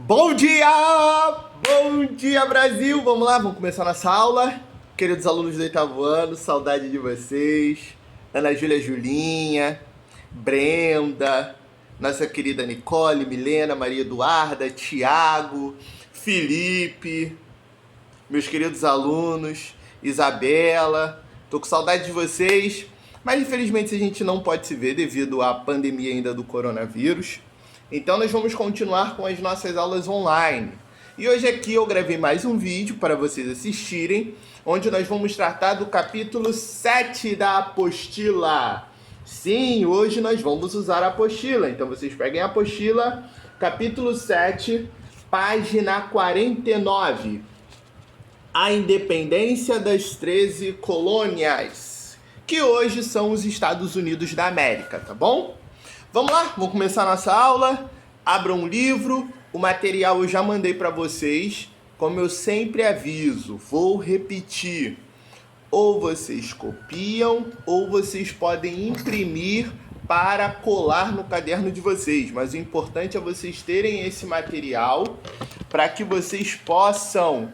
Bom dia! Bom dia, Brasil! Vamos lá, vamos começar nossa aula. Queridos alunos do oitavo ano, saudade de vocês. Ana Júlia, Julinha, Brenda, nossa querida Nicole, Milena, Maria Eduarda, Tiago, Felipe, meus queridos alunos, Isabela. Tô com saudade de vocês, mas infelizmente a gente não pode se ver devido à pandemia ainda do coronavírus. Então nós vamos continuar com as nossas aulas online. E hoje aqui eu gravei mais um vídeo para vocês assistirem, onde nós vamos tratar do capítulo 7 da apostila. Sim, hoje nós vamos usar a apostila. Então vocês peguem a apostila, capítulo 7, página 49. A independência das 13 colônias, que hoje são os Estados Unidos da América, tá bom? Vamos lá, vamos começar a nossa aula. Abram um livro, o material eu já mandei para vocês. Como eu sempre aviso, vou repetir. Ou vocês copiam, ou vocês podem imprimir para colar no caderno de vocês. Mas o importante é vocês terem esse material para que vocês possam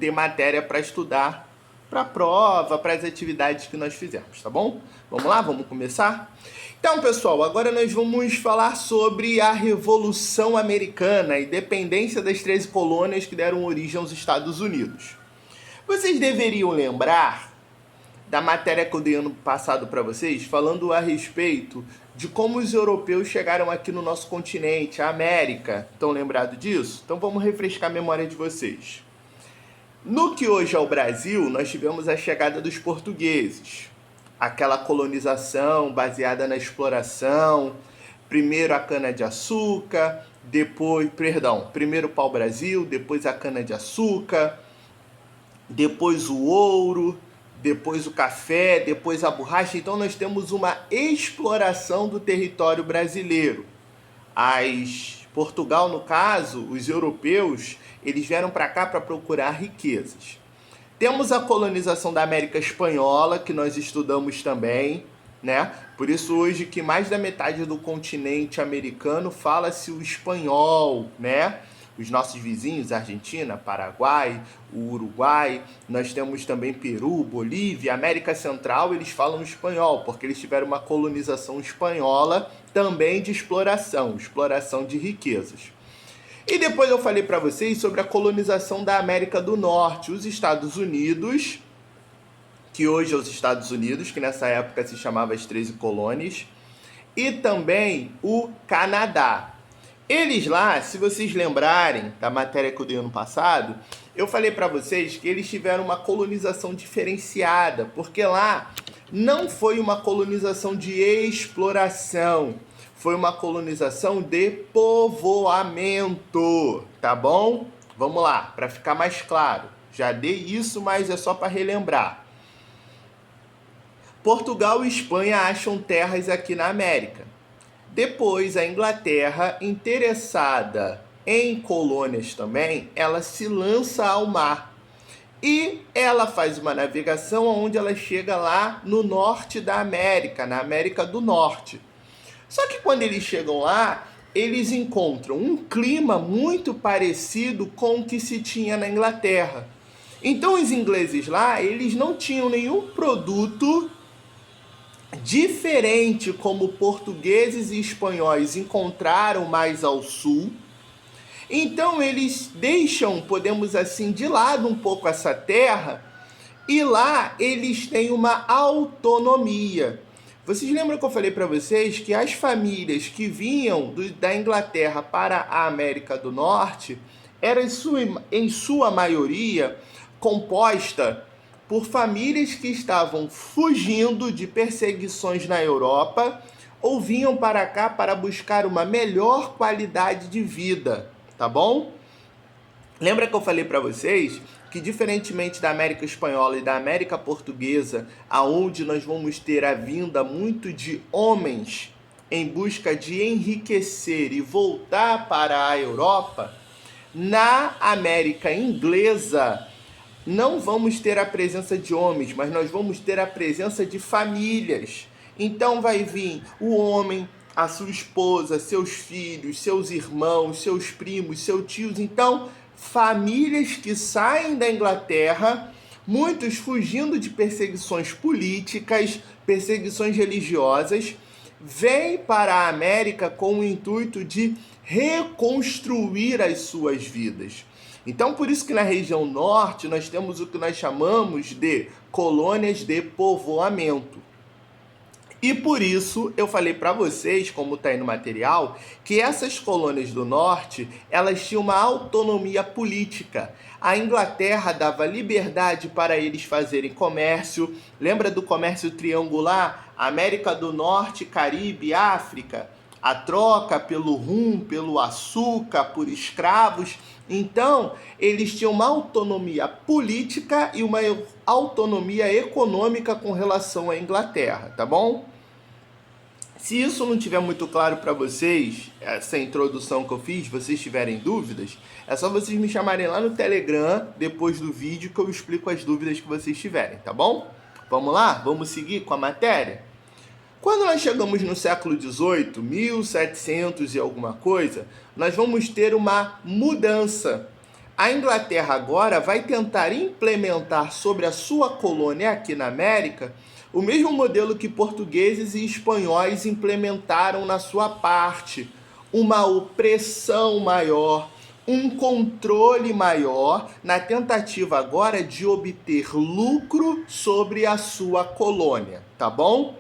ter matéria para estudar para a prova, para as atividades que nós fizemos, tá bom? Vamos lá, vamos começar? Então, pessoal, agora nós vamos falar sobre a Revolução Americana, a independência das 13 colônias que deram origem aos Estados Unidos. Vocês deveriam lembrar da matéria que eu dei ano passado para vocês, falando a respeito de como os europeus chegaram aqui no nosso continente, a América. Estão lembrados disso? Então vamos refrescar a memória de vocês. No que hoje é o Brasil, nós tivemos a chegada dos portugueses. Aquela colonização baseada na exploração, primeiro a cana-de-açúcar, primeiro o pau-brasil, depois a cana-de-açúcar, depois o ouro, depois o café, depois a borracha. Então nós temos uma exploração do território brasileiro. Portugal, no caso, os europeus, eles vieram para cá para procurar riquezas. Temos a colonização da América Espanhola, que nós estudamos também, né? Por isso hoje que mais da metade do continente americano fala-se o espanhol, né? Os nossos vizinhos, Argentina, Paraguai, o Uruguai, nós temos também Peru, Bolívia, América Central, eles falam espanhol, porque eles tiveram uma colonização espanhola também de exploração de riquezas. E depois eu falei para vocês sobre a colonização da América do Norte, os Estados Unidos, que hoje é os Estados Unidos, que nessa época se chamava as 13 colônias, e também o Canadá. Eles lá, se vocês lembrarem da matéria que eu dei ano passado, eu falei para vocês que eles tiveram uma colonização diferenciada, porque lá não foi uma colonização de exploração, foi uma colonização de povoamento, tá bom? Vamos lá, para ficar mais claro. Já dei isso, mas é só para relembrar. Portugal e Espanha acham terras aqui na América. Depois, a Inglaterra, interessada em colônias também, ela se lança ao mar. E ela faz uma navegação onde ela chega lá no norte da América, na América do Norte. Só que quando eles chegam lá, eles encontram um clima muito parecido com o que se tinha na Inglaterra. Então, os ingleses lá, eles não tinham nenhum produto diferente como portugueses e espanhóis encontraram mais ao sul. Então eles deixam, podemos assim, de lado um pouco essa terra e lá eles têm uma autonomia. Vocês lembram que eu falei para vocês que as famílias que vinham da Inglaterra para a América do Norte eram em sua maioria composta por famílias que estavam fugindo de perseguições na Europa ou vinham para cá para buscar uma melhor qualidade de vida, tá bom? Lembra que eu falei para vocês que, diferentemente da América Espanhola e da América Portuguesa, aonde nós vamos ter a vinda muito de homens em busca de enriquecer e voltar para a Europa, na América Inglesa não vamos ter a presença de homens, mas nós vamos ter a presença de famílias. Então vai vir o homem a sua esposa, seus filhos, seus irmãos, seus primos, seus tios. Então, famílias que saem da Inglaterra, muitos fugindo de perseguições políticas, perseguições religiosas, vêm para a América com o intuito de reconstruir as suas vidas. Então, por isso que na região norte nós temos o que nós chamamos de colônias de povoamento. E por isso eu falei para vocês, como está aí no material, que essas colônias do norte, elas tinham uma autonomia política. A Inglaterra dava liberdade para eles fazerem comércio. Lembra do comércio triangular? América do Norte, Caribe, África. A troca pelo rum, pelo açúcar, por escravos. Então, eles tinham uma autonomia política e uma autonomia econômica com relação à Inglaterra, tá bom? Se isso não tiver muito claro para vocês, essa introdução que eu fiz, vocês tiverem dúvidas, é só vocês me chamarem lá no Telegram, depois do vídeo, que eu explico as dúvidas que vocês tiverem, tá bom? Vamos lá? Vamos seguir com a matéria? Quando nós chegamos no século XVIII, 1700 e alguma coisa, nós vamos ter uma mudança. A Inglaterra agora vai tentar implementar sobre a sua colônia aqui na América o mesmo modelo que portugueses e espanhóis implementaram na sua parte. Uma opressão maior, um controle maior, na tentativa agora de obter lucro sobre a sua colônia, tá bom?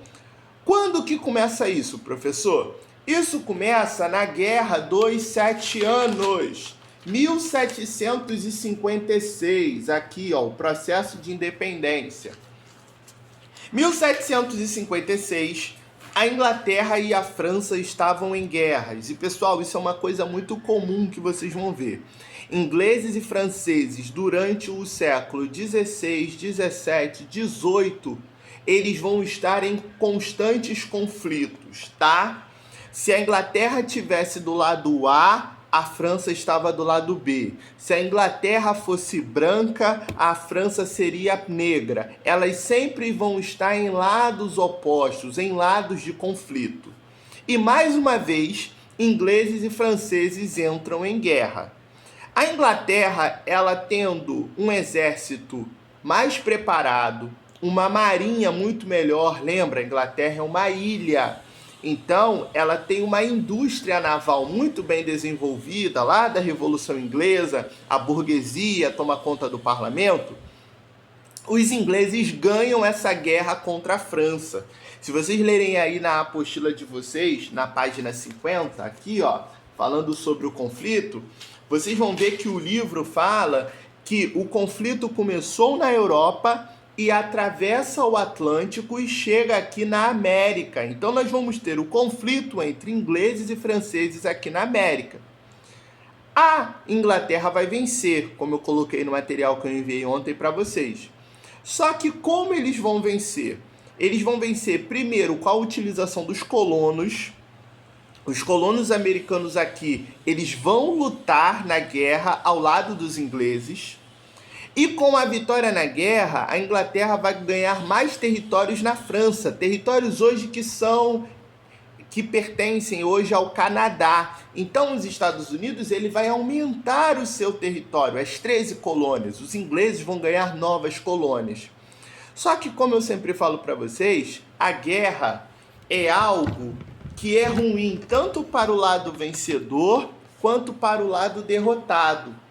Quando que começa isso, professor? Isso começa na Guerra dos 7 Anos, 1756, aqui ó, o processo de independência. 1756, a Inglaterra e a França estavam em guerras. E pessoal, isso é uma coisa muito comum que vocês vão ver. Ingleses e franceses, durante o século 16, 17, 18, eles vão estar em constantes conflitos, tá? Se a Inglaterra tivesse do lado A, a França estava do lado B. Se a Inglaterra fosse branca, a França seria negra. Elas sempre vão estar em lados opostos, em lados de conflito. E mais uma vez, ingleses e franceses entram em guerra. A Inglaterra, ela tendo um exército mais preparado, uma marinha muito melhor, lembra, a Inglaterra é uma ilha. Então, ela tem uma indústria naval muito bem desenvolvida, lá da Revolução Inglesa, a burguesia toma conta do parlamento. Os ingleses ganham essa guerra contra a França. Se vocês lerem aí na apostila de vocês, na página 50, aqui ó, falando sobre o conflito, vocês vão ver que o livro fala que o conflito começou na Europa e atravessa o Atlântico e chega aqui na América. Então nós vamos ter o conflito entre ingleses e franceses aqui na América. A Inglaterra vai vencer, como eu coloquei no material que eu enviei ontem para vocês. Só que como eles vão vencer? Eles vão vencer primeiro com a utilização dos colonos. Os colonos americanos aqui, eles vão lutar na guerra ao lado dos ingleses. E com a vitória na guerra, a Inglaterra vai ganhar mais territórios na França. Territórios hoje que pertencem hoje ao Canadá. Então, os Estados Unidos ele vai aumentar o seu território, as 13 colônias. Os ingleses vão ganhar novas colônias. Só que, como eu sempre falo para vocês, a guerra é algo que é ruim tanto para o lado vencedor quanto para o lado derrotado.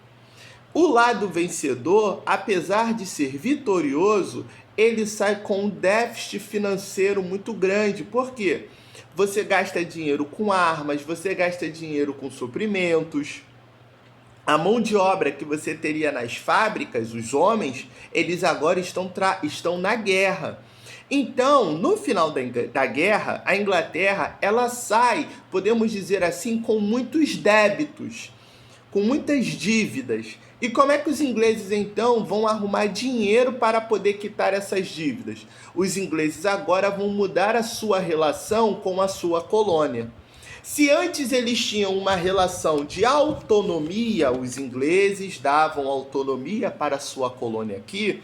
O lado vencedor, apesar de ser vitorioso, ele sai com um déficit financeiro muito grande. Por quê? Você gasta dinheiro com armas, você gasta dinheiro com suprimentos. A mão de obra que você teria nas fábricas, os homens, eles agora estão na guerra. Então, no final da guerra, a Inglaterra, ela sai, podemos dizer assim, com muitos débitos, com muitas dívidas. E como é que os ingleses, então, vão arrumar dinheiro para poder quitar essas dívidas? Os ingleses agora vão mudar a sua relação com a sua colônia. Se antes eles tinham uma relação de autonomia, os ingleses davam autonomia para a sua colônia aqui,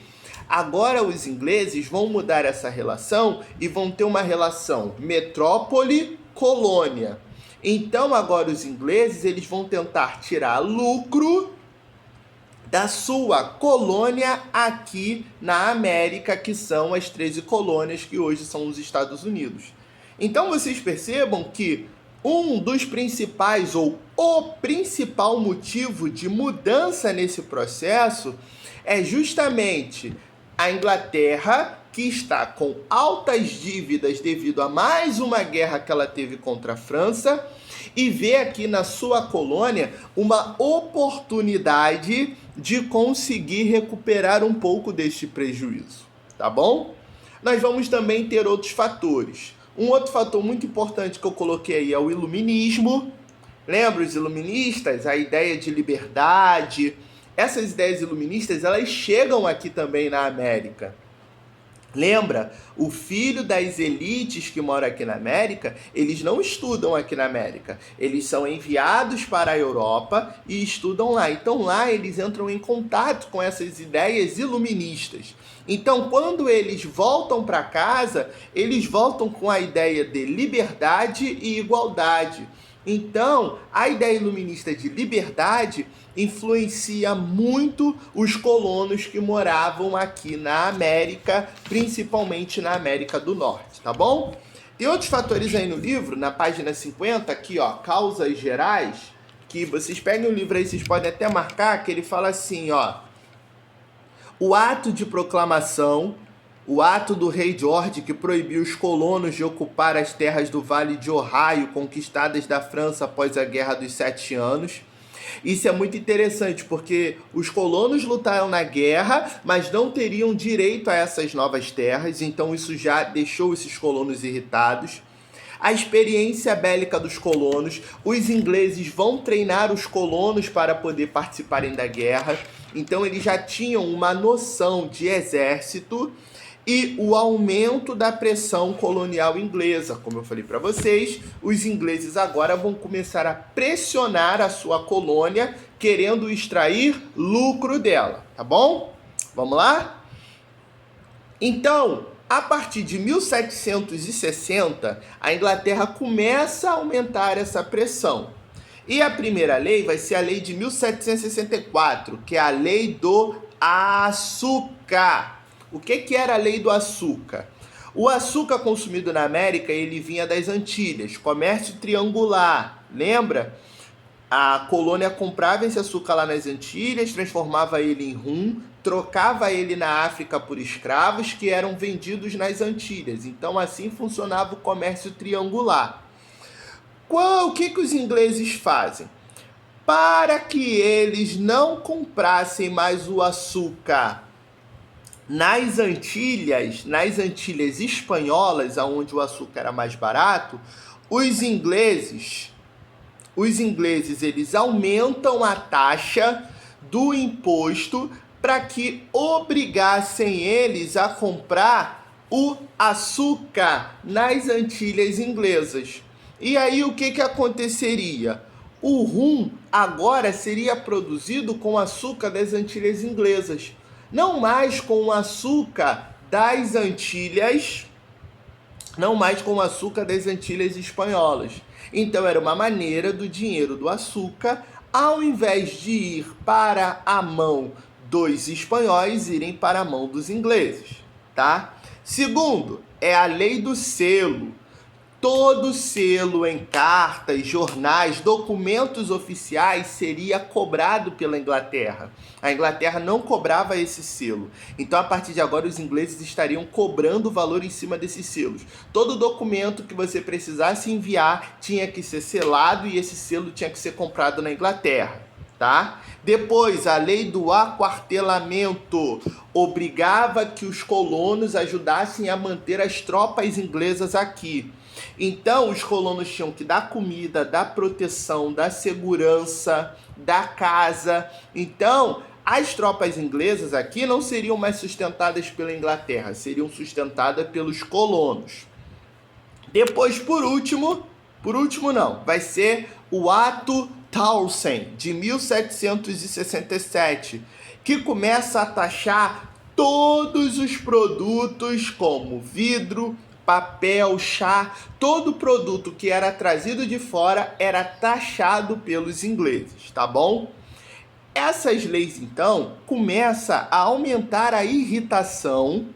agora os ingleses vão mudar essa relação e vão ter uma relação metrópole colônia. Então agora os ingleses eles vão tentar tirar lucro da sua colônia aqui na América, que são as 13 colônias que hoje são os Estados Unidos. Então vocês percebam que um dos principais ou o principal motivo de mudança nesse processo é justamente a Inglaterra, que está com altas dívidas devido a mais uma guerra que ela teve contra a França, e vê aqui na sua colônia uma oportunidade de conseguir recuperar um pouco deste prejuízo, tá bom? Nós vamos também ter outros fatores. Um outro fator muito importante que eu coloquei aí é o iluminismo. Lembra os iluministas? A ideia de liberdade. Essas ideias iluministas, elas chegam aqui também na América. Lembra? O filho das elites que moram aqui na América, eles não estudam aqui na América. Eles são enviados para a Europa e estudam lá. Então lá eles entram em contato com essas ideias iluministas. Então quando eles voltam para casa, eles voltam com a ideia de liberdade e igualdade. Então, a ideia iluminista de liberdade influencia muito os colonos que moravam aqui na América, principalmente na América do Norte, tá bom? Tem outros fatores aí no livro, na página 50, aqui ó, causas gerais, que vocês peguem o livro aí, vocês podem até marcar, que ele fala assim, ó, o ato de proclamação, o ato do rei George que proibiu os colonos de ocupar as terras do Vale de Ohio conquistadas da França após a Guerra dos 7 Anos. Isso é muito interessante porque os colonos lutaram na guerra, mas não teriam direito a essas novas terras, então isso já deixou esses colonos irritados. A experiência bélica dos colonos, os ingleses vão treinar os colonos para poder participarem da guerra, então eles já tinham uma noção de exército. E o aumento da pressão colonial inglesa. Como eu falei para vocês, os ingleses agora vão começar a pressionar a sua colônia, querendo extrair lucro dela, tá bom? Vamos lá? Então, a partir de 1760, a Inglaterra começa a aumentar essa pressão. E a primeira lei vai ser a lei de 1764, que é a lei do açúcar. O que era a lei do açúcar? O açúcar consumido na América, ele vinha das Antilhas, comércio triangular, lembra? A colônia comprava esse açúcar lá nas Antilhas, transformava ele em rum, trocava ele na África por escravos que eram vendidos nas Antilhas. Então assim funcionava o comércio triangular. O que os ingleses fazem? Para que eles não comprassem mais o açúcar nas Antilhas espanholas, onde o açúcar era mais barato, os ingleses eles aumentam a taxa do imposto para que obrigassem eles a comprar o açúcar nas Antilhas inglesas. E aí o que aconteceria? O rum agora seria produzido com açúcar das Antilhas inglesas. Não mais com o açúcar das Antilhas, não mais com o açúcar das Antilhas espanholas. Então era uma maneira do dinheiro do açúcar, ao invés de ir para a mão dos espanhóis, irem para a mão dos ingleses, tá? Segundo, é a lei do selo. Todo selo em cartas, jornais, documentos oficiais seria cobrado pela Inglaterra. A Inglaterra não cobrava esse selo. Então, a partir de agora, os ingleses estariam cobrando valor em cima desses selos. Todo documento que você precisasse enviar tinha que ser selado e esse selo tinha que ser comprado na Inglaterra, tá? Depois, a lei do aquartelamento obrigava que os colonos ajudassem a manter as tropas inglesas aqui. Então, os colonos tinham que dar comida, dar proteção, dar segurança, dar casa. Então, as tropas inglesas aqui não seriam mais sustentadas pela Inglaterra, seriam sustentadas pelos colonos. Depois, por último não, vai ser o Ato Townshend, de 1767, que começa a taxar todos os produtos como vidro, papel, chá, todo produto que era trazido de fora era taxado pelos ingleses, tá bom? Essas leis, então, começam a aumentar a irritação,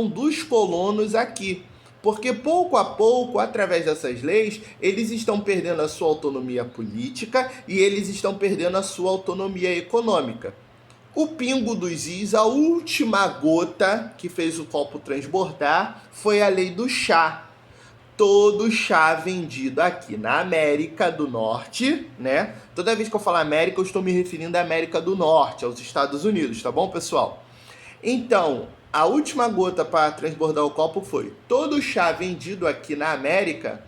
dos colonos aqui. Porque pouco a pouco, através dessas leis, eles estão perdendo a sua autonomia política e eles estão perdendo a sua autonomia econômica. O pingo dos is, a última gota que fez o copo transbordar, foi a lei do chá. Todo chá vendido aqui na América do Norte, né? Toda vez que eu falar América, eu estou me referindo à América do Norte, aos Estados Unidos, tá bom, pessoal? Então, a última gota para transbordar o copo foi: todo chá vendido aqui na América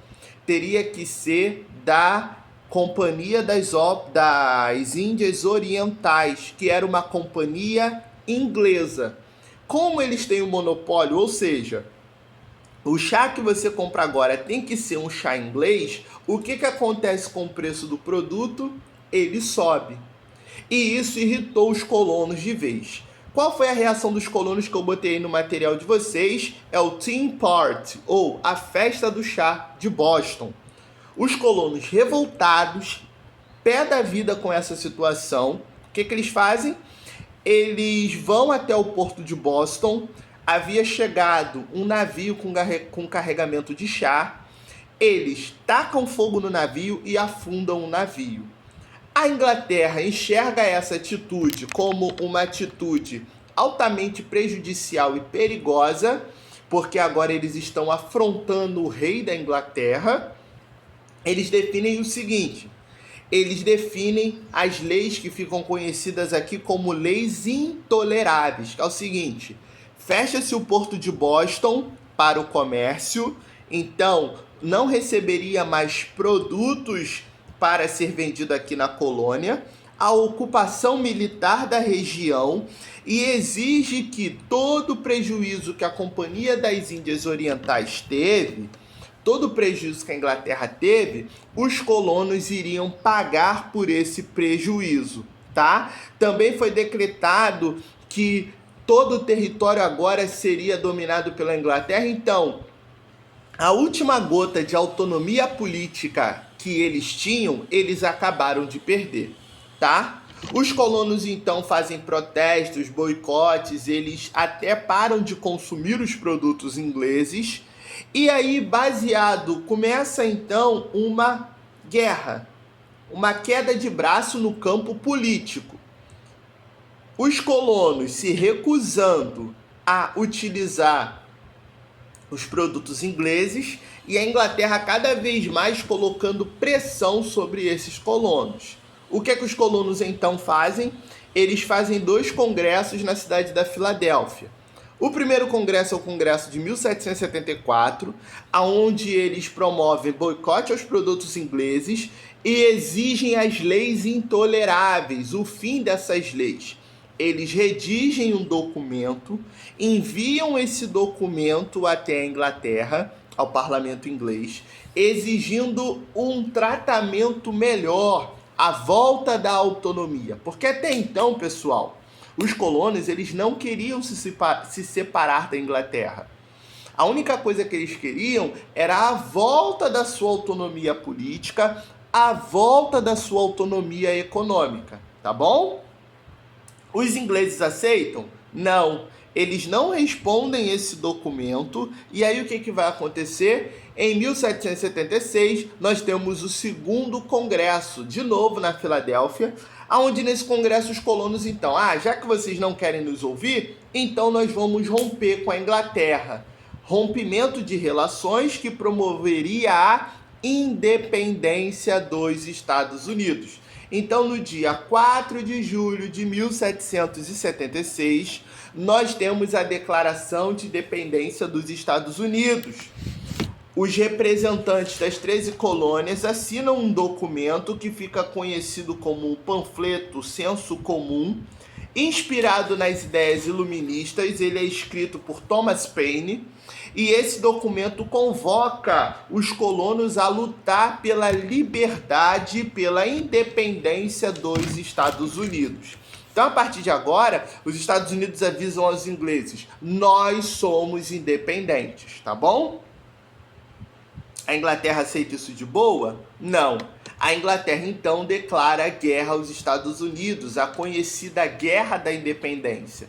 teria que ser da Companhia das Índias Orientais, que era uma companhia inglesa. Como eles têm o monopólio, ou seja, o chá que você compra agora tem que ser um chá inglês, o que acontece com o preço do produto? Ele sobe. E isso irritou os colonos de vez. Qual foi a reação dos colonos que eu botei aí no material de vocês? É o Tea Party, ou a festa do chá de Boston. Os colonos revoltados, pé da vida com essa situação, o que eles fazem? Eles vão até o porto de Boston. Havia chegado um navio com carregamento de chá. Eles tacam fogo no navio e afundam o navio. A Inglaterra enxerga essa atitude como uma atitude altamente prejudicial e perigosa, porque agora eles estão afrontando o rei da Inglaterra. Eles definem o seguinte: eles definem as leis que ficam conhecidas aqui como leis intoleráveis, que é o seguinte: fecha-se o porto de Boston para o comércio, então não receberia mais produtos para ser vendido aqui na colônia, a ocupação militar da região, e exige que todo o prejuízo que a Companhia das Índias Orientais teve, todo o prejuízo que a Inglaterra teve, os colonos iriam pagar por esse prejuízo, tá? Também foi decretado que todo o território agora seria dominado pela Inglaterra. Então, a última gota de autonomia política que eles tinham, eles acabaram de perder, tá? Os colonos, então, fazem protestos, boicotes, eles até param de consumir os produtos ingleses. E aí, começa, então, uma guerra, uma queda de braço no campo político. Os colonos se recusando a utilizar os produtos ingleses e a Inglaterra cada vez mais colocando pressão sobre esses colonos. O que é que os colonos então fazem? Eles fazem 2 congressos na cidade da Filadélfia. O primeiro congresso é o congresso de 1774, onde eles promovem boicote aos produtos ingleses e exigem as leis intoleráveis, o fim dessas leis. Eles redigem um documento, enviam esse documento até a Inglaterra, ao parlamento inglês, exigindo um tratamento melhor, a volta da autonomia. Porque até então, pessoal, os colonos eles não queriam se separar da Inglaterra. A única coisa que eles queriam era a volta da sua autonomia política, a volta da sua autonomia econômica, tá bom? Os ingleses aceitam? Não. Eles não respondem esse documento. E aí o que vai acontecer? Em 1776, nós temos o segundo congresso, de novo na Filadélfia, onde nesse congresso os colonos então, já que vocês não querem nos ouvir, então nós vamos romper com a Inglaterra. Rompimento de relações que promoveria a independência dos Estados Unidos. Então, no dia 4 de julho de 1776, nós temos a Declaração de Independência dos Estados Unidos. Os representantes das 13 colônias assinam um documento que fica conhecido como o panfleto Senso Comum, inspirado nas ideias iluministas. Ele é escrito por Thomas Paine, e esse documento convoca os colonos a lutar pela liberdade, pela independência dos Estados Unidos. Então, a partir de agora, os Estados Unidos avisam aos ingleses: nós somos independentes, tá bom? A Inglaterra aceita isso de boa? Não. A Inglaterra, então, declara guerra aos Estados Unidos, a conhecida Guerra da Independência.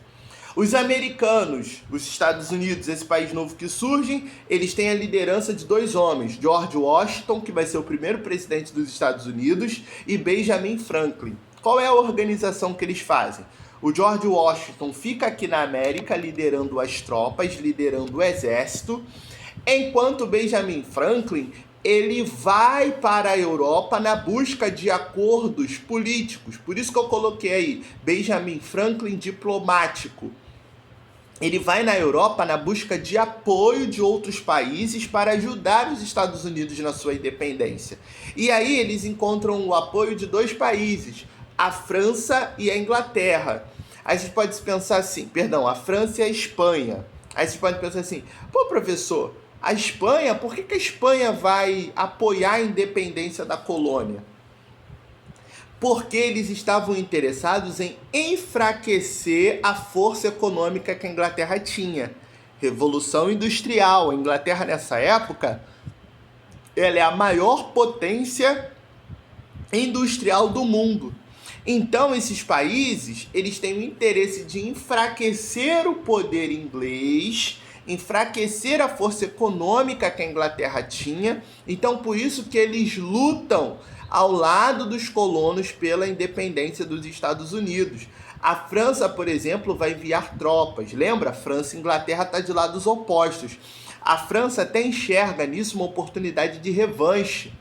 Os americanos, os Estados Unidos, esse país novo que surge, eles têm a liderança de dois homens, George Washington, que vai ser o primeiro presidente dos Estados Unidos, e Benjamin Franklin. Qual é a organização que eles fazem? O George Washington fica aqui na América liderando as tropas, liderando o exército, enquanto Benjamin Franklin ele vai para a Europa na busca de acordos políticos. Por isso que eu coloquei aí, Benjamin Franklin diplomático. Ele vai na Europa na busca de apoio de outros países para ajudar os Estados Unidos na sua independência. E aí eles encontram o apoio de dois países, a França e a Inglaterra. Aí vocês podem pensar assim, a França e a Espanha. Aí vocês podem pensar assim, pô, professor, a Espanha, por que a Espanha vai apoiar a independência da colônia? Porque eles estavam interessados em enfraquecer a força econômica que a Inglaterra tinha. Revolução Industrial. A Inglaterra, nessa época, ela é a maior potência industrial do mundo. Então, esses países, eles têm o interesse de enfraquecer o poder inglês, enfraquecer a força econômica que a Inglaterra tinha. Então, por isso que eles lutam ao lado dos colonos pela independência dos Estados Unidos. A França, por exemplo, vai enviar tropas. Lembra? França e Inglaterra estão de lados opostos. A França até enxerga nisso uma oportunidade de revanche.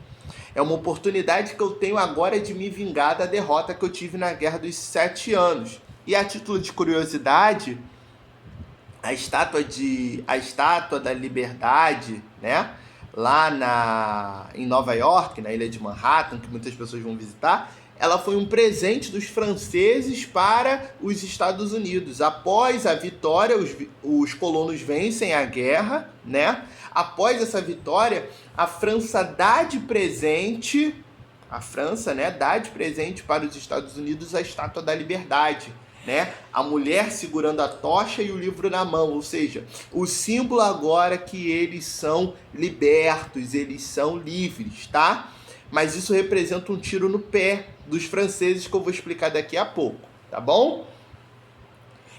É uma oportunidade que eu tenho agora de me vingar da derrota que eu tive na Guerra dos 7 anos. E a título de curiosidade, a estátua da Liberdade, né? Lá em Nova York, na ilha de Manhattan, que muitas pessoas vão visitar, ela foi um presente dos franceses para os Estados Unidos. Após a vitória, os colonos vencem a guerra, né? Após essa vitória, a França dá de presente, dá de presente para os Estados Unidos a Estátua da Liberdade, né? A mulher segurando a tocha e o livro na mão, ou seja, o símbolo agora que eles são libertos, eles são livres, tá? Mas isso representa um tiro no pé dos franceses que eu vou explicar daqui a pouco, tá bom?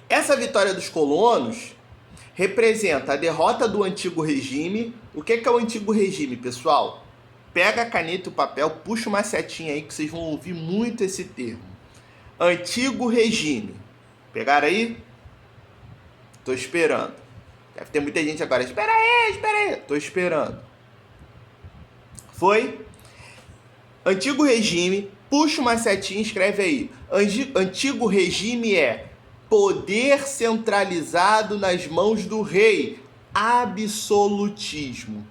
Essa vitória dos colonos representa a derrota do antigo regime. O que é o antigo regime, pessoal? Pega a caneta e o papel, puxa uma setinha aí que vocês vão ouvir muito esse termo. Antigo regime. Pegaram aí? Tô esperando. Deve ter muita gente agora. Espera aí. Tô esperando. Foi? Antigo regime. Puxa uma setinha e escreve aí. Antigo regime é poder centralizado nas mãos do rei. Absolutismo.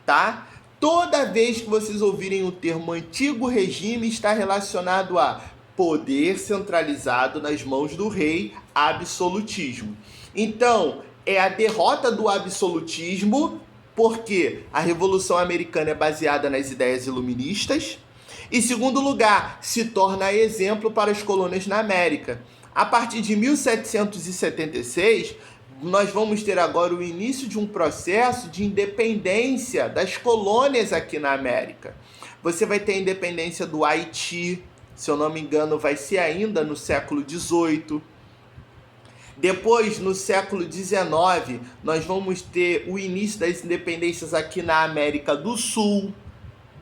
Tá? Toda vez que vocês ouvirem o termo antigo regime, está relacionado a poder centralizado nas mãos do rei, absolutismo. Então, é a derrota do absolutismo, porque a Revolução Americana é baseada nas ideias iluministas. Em segundo lugar, se torna exemplo para as colônias na América. A partir de 1776, nós vamos ter agora o início de um processo de independência das colônias aqui na América. Você vai ter a independência do Haiti, se eu não me engano, vai ser ainda no século XVIII. Depois, no século XIX, nós vamos ter o início das independências aqui na América do Sul.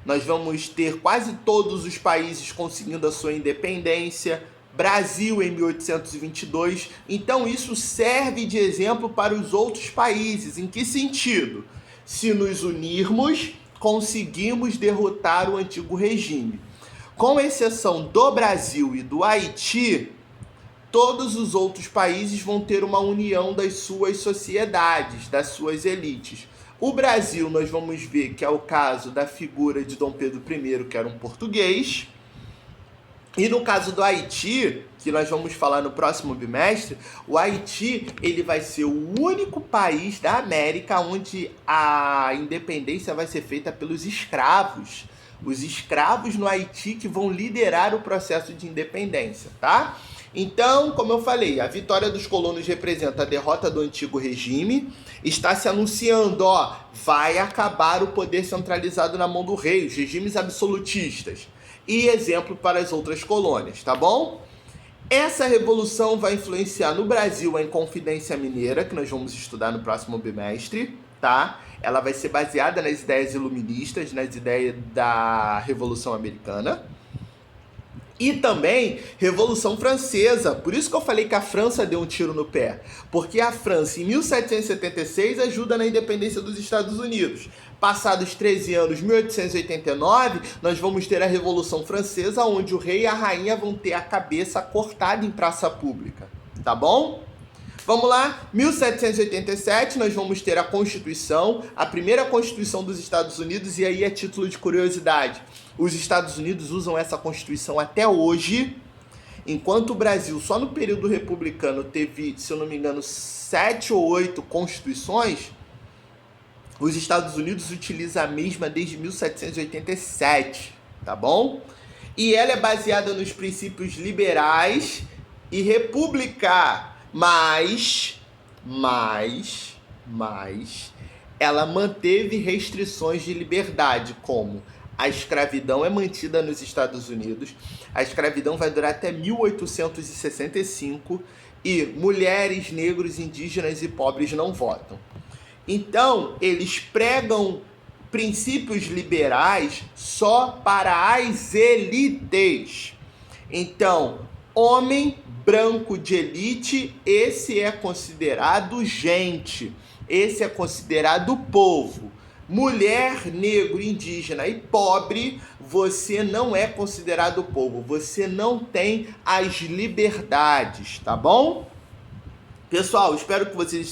Nós vamos ter quase todos os países conseguindo a sua independência. Brasil em 1822. Então, isso serve de exemplo para os outros países. Em que sentido? Se nos unirmos, conseguimos derrotar o antigo regime. Com exceção do Brasil e do Haiti, todos os outros países vão ter uma união das suas sociedades, das suas elites. O Brasil, nós vamos ver que é o caso da figura de Dom Pedro I, que era um português. E no caso do Haiti, que nós vamos falar no próximo bimestre, o Haiti ele vai ser o único país da América onde a independência vai ser feita pelos escravos. Os escravos no Haiti que vão liderar o processo de independência, tá? Então, como eu falei, a vitória dos colonos representa a derrota do antigo regime, está se anunciando, ó, vai acabar o poder centralizado na mão do rei, os regimes absolutistas, e exemplo para as outras colônias, tá bom? Essa revolução vai influenciar no Brasil a Inconfidência Mineira, que nós vamos estudar no próximo bimestre, tá? Ela vai ser baseada nas ideias iluministas, nas ideias da Revolução Americana. E também Revolução Francesa. Por isso que eu falei que a França deu um tiro no pé. Porque a França, em 1776, ajuda na independência dos Estados Unidos. Passados 13 anos, 1889, nós vamos ter a Revolução Francesa, onde o rei e a rainha vão ter a cabeça cortada em praça pública. Tá bom? Vamos lá, 1787 nós vamos ter a Constituição, a primeira Constituição dos Estados Unidos, e aí é título de curiosidade. Os Estados Unidos usam essa Constituição até hoje, enquanto o Brasil, só no período republicano, teve, se eu não me engano, 7 ou 8 constituições, os Estados Unidos utilizam a mesma desde 1787, tá bom? E ela é baseada nos princípios liberais e republicanos. Mas ela manteve restrições de liberdade, como a escravidão é mantida nos Estados Unidos, a escravidão vai durar até 1865 e mulheres, negros, indígenas e pobres não votam. Então, eles pregam princípios liberais só para as elites. Então, homem branco de elite, esse é considerado gente, esse é considerado povo. Mulher, negro, indígena e pobre, você não é considerado povo, você não tem as liberdades, tá bom? Pessoal, espero que vocês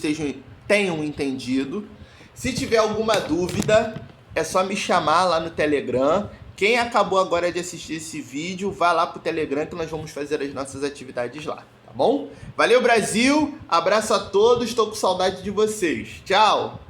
tenham entendido. Se tiver alguma dúvida, é só me chamar lá no Telegram. Quem acabou agora de assistir esse vídeo, vá lá pro Telegram que nós vamos fazer as nossas atividades lá, tá bom? Valeu, Brasil! Abraço a todos, estou com saudade de vocês. Tchau!